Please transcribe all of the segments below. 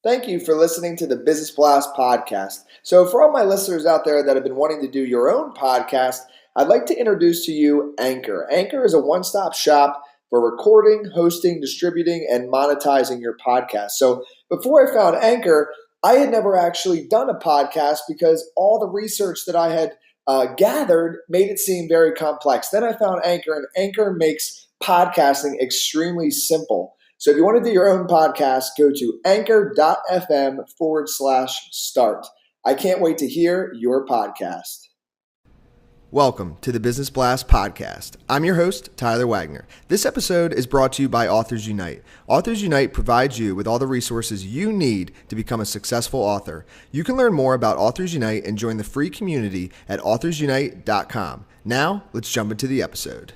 Thank you for listening to the Business Blast podcast. So for all my listeners out there that have been wanting to do your own podcast, I'd like to introduce to you Anchor. Anchor is a one-stop shop for recording, hosting, distributing, and monetizing your podcast. So before I found Anchor, I had never actually done a podcast because all the research that I had gathered made it seem very complex. Then I found Anchor, and Anchor makes podcasting extremely simple. So if you want to do your own podcast, go to anchor.fm/start. I can't wait to hear your podcast. Welcome to the Business Blast podcast. I'm your host, Tyler Wagner. This episode is brought to you by Authors Unite. Authors Unite provides you with all the resources you need to become a successful author. You can learn more about Authors Unite and join the free community at authorsunite.com. Now, let's jump into the episode.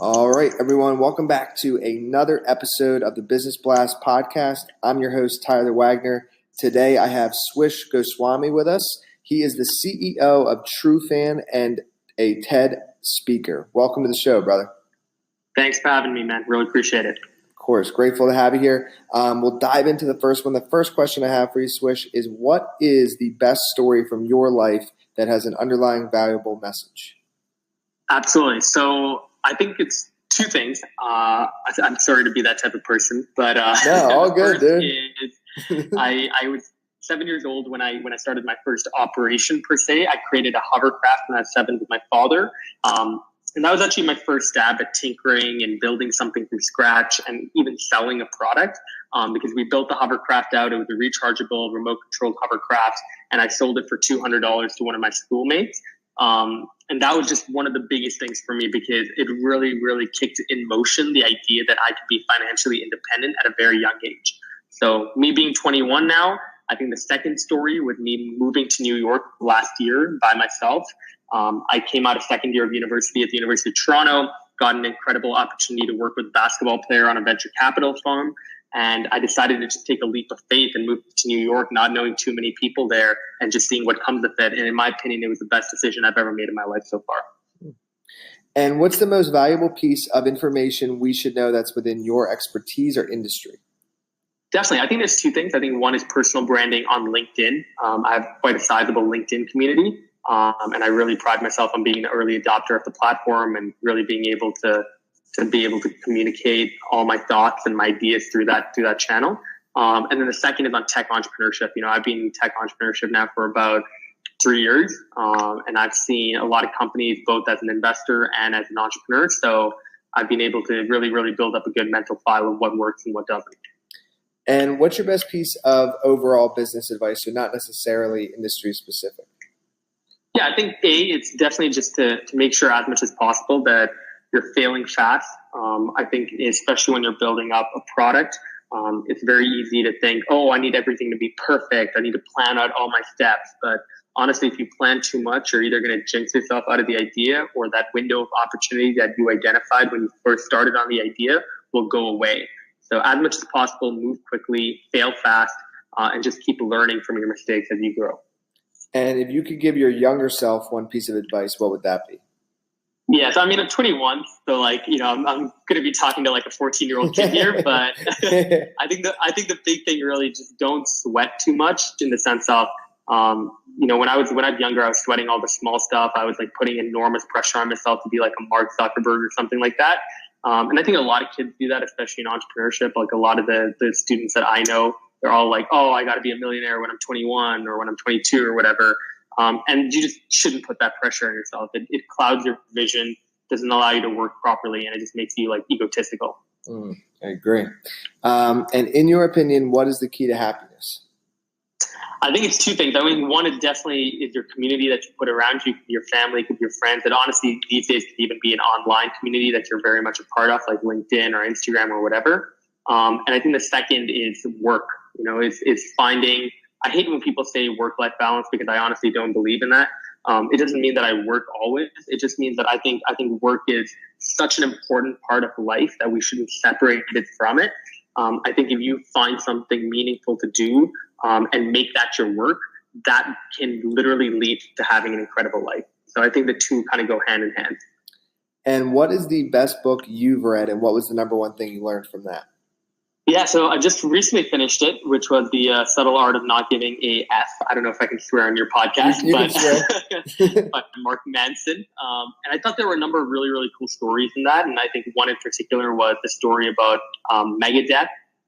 All right, everyone, welcome back to another episode of the Business Blast podcast. I'm your host, Tyler Wagner. Today, I have Swish Goswami with us. He is the CEO of Trufan and a TED speaker. Welcome to the show, brother. Thanks for having me, man. Really appreciate it. Of course, grateful to have you here. We'll dive into the first one. The first question I have for you, Swish, is what is the best story from your life that has an underlying valuable message? Absolutely. So I think it's two things. I'm sorry to be that type of person, but no, all good, dude. I was 7 years old when I started my first operation per se. I created a hovercraft when I was 7 with my father. And that was actually my first stab at tinkering and building something from scratch and even selling a product because we built the hovercraft out. It was a rechargeable, remote-controlled hovercraft, and I sold it for $200 to one of my schoolmates. And that was just one of the biggest things for me because it really, really kicked in motion the idea that I could be financially independent at a very young age. So me being 21 now, I think the second story with me moving to New York last year by myself. I came out of second year of university at the University of Toronto, got an incredible opportunity to work with a basketball player on a venture capital firm. And I decided to just take a leap of faith and move to New York, not knowing too many people there and just seeing what comes with it. And in my opinion, it was the best decision I've ever made in my life so far. And what's the most valuable piece of information we should know that's within your expertise or industry? Definitely. I think there's two things. I think one is personal branding on LinkedIn. I have quite a sizable LinkedIn community. And I really pride myself on being an early adopter of the platform and really being able to communicate all my thoughts and my ideas through that channel. And then the second is on tech entrepreneurship. You know, I've been in tech entrepreneurship now for about 3 years. And I've seen a lot of companies both as an investor and as an entrepreneur. So I've been able to really, really build up a good mental file of what works and what doesn't. And what's your best piece of overall business advice? So not necessarily industry specific. Yeah, I think it's definitely just to make sure as much as possible that you're failing fast. I think especially when you're building up a product, it's very easy to think, oh, I need everything to be perfect. I need to plan out all my steps. But honestly, if you plan too much, you're either going to jinx yourself out of the idea or that window of opportunity that you identified when you first started on the idea will go away. So as much as possible, move quickly, fail fast, and just keep learning from your mistakes as you grow. And if you could give your younger self one piece of advice, what would that be? Yeah, so I mean, I'm 21, so like, you know, I'm going to be talking to like a 14-year-old kid here, but I think the big thing really just don't sweat too much in the sense of, you know, when I was younger, I was sweating all the small stuff. I was like putting enormous pressure on myself to be like a Mark Zuckerberg or something like that. And I think a lot of kids do that, especially in entrepreneurship. Like a lot of the students that I know, they're all like, oh, I got to be a millionaire when I'm 21 or when I'm 22 or whatever. And you just shouldn't put that pressure on yourself. It clouds your vision, doesn't allow you to work properly, and it just makes you like egotistical. I agree. And in your opinion, what is the key to happiness? I think it's two things. I mean, one is definitely your community that you put around you, your family, your friends. And honestly, these days could even be an online community that you're very much a part of, like LinkedIn or Instagram or whatever. And I think the second is work. You know, is finding. I hate when people say work-life balance because I honestly don't believe in that. It doesn't mean that I work always. It just means that I think work is such an important part of life that we shouldn't separate it from it. I think if you find something meaningful to do and make that your work, that can literally lead to having an incredible life. So I think the two kind of go hand in hand. And what is the best book you've read, and what was the number one thing you learned from that? Yeah, so I just recently finished it, which was The Subtle Art of Not Giving a F. I don't know if I can swear on your podcast, but by Mark Manson. And I thought there were a number of really, really cool stories in that. And I think one in particular was the story about Megadeth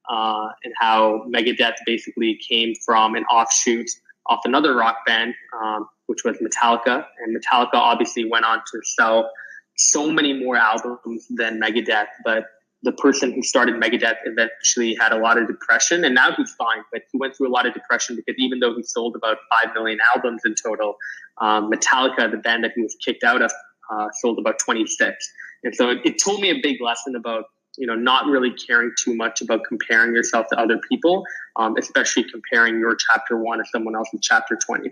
and how Megadeth basically came from an offshoot of another rock band, which was Metallica. And Metallica obviously went on to sell so many more albums than Megadeth, but the person who started Megadeth eventually had a lot of depression, and now he's fine, but he went through a lot of depression because even though he sold about 5 million albums in total, Metallica, the band that he was kicked out of, sold about 26. And so it told me a big lesson about, not really caring too much about comparing yourself to other people, especially comparing your chapter 1 to someone else's chapter 20.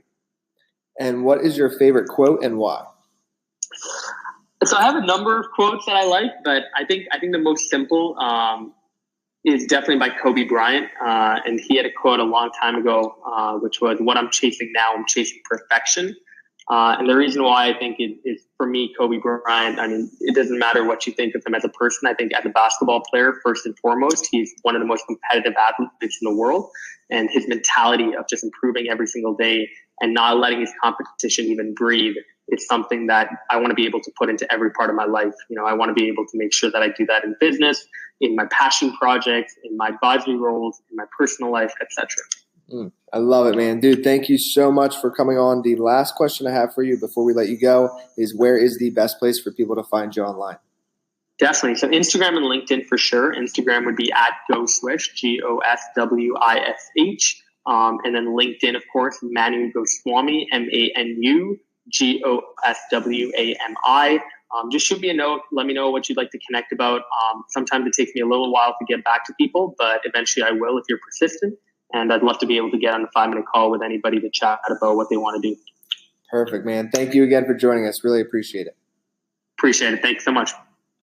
And what is your favorite quote and why? So I have a number of quotes that I like, but I think the most simple is definitely by Kobe Bryant. And he had a quote a long time ago, which was, "What I'm chasing now, I'm chasing perfection." And the reason why I think it is, for me, Kobe Bryant, I mean, it doesn't matter what you think of him as a person. I think as a basketball player, first and foremost, he's one of the most competitive athletes in the world. And his mentality of just improving every single day and not letting his competition even breathe is something that I want to be able to put into every part of my life. I want to be able to make sure that I do that in business, in my passion projects, in my advisory roles, in my personal life, etc. I love it, man. Dude, thank you so much for coming on. The last question I have for you before we let you go is, where is the best place for people to find you online? Definitely. So Instagram and LinkedIn for sure. Instagram would be at Goswish, Goswish. And then LinkedIn, of course, Manu Goswami, MANU Goswami. Just shoot me a note. Let me know what you'd like to connect about. Sometimes it takes me a little while to get back to people, but eventually I will if you're persistent. And I'd love to be able to get on a 5-minute call with anybody to chat about what they want to do. Perfect, man. Thank you again for joining us. Really appreciate it. Appreciate it. Thanks so much.